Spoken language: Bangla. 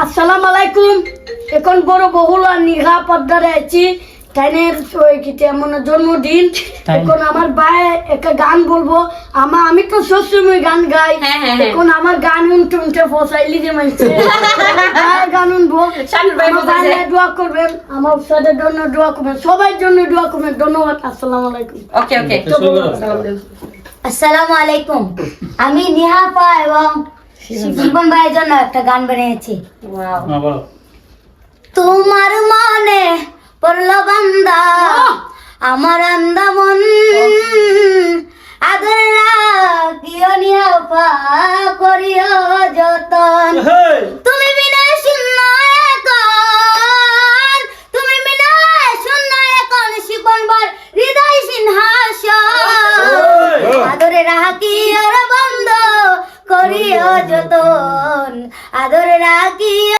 আসসালামু আলাইকুম। এখন বড় বহুল আর নিঘা পদ্মারে আছি তাইনের কেমন জন্মদিন। এখন আমার ভাই একটা গান বলবো। আমি তো সবসময় গান গাই। এখন আমার গান উনটে ফসাইলি যে মানছে গান উনবো। দোয়া করবেন, আমার সাথে জন্য দোয়া করবেন, সবার জন্য দোয়া করবেন। ধন্যবাদ। আসসালামু আলাইকুম। ওকে ওকে আসসালামু আলাইকুম। আমি নিহাপা এবং জীবন ভাইয়ের জন্য একটা গান বানিয়েছি। তোমার মনে পড়লো বান্দা আমার আন্দা মন আদর রাখিও নিহাপা করিও যতন তুমি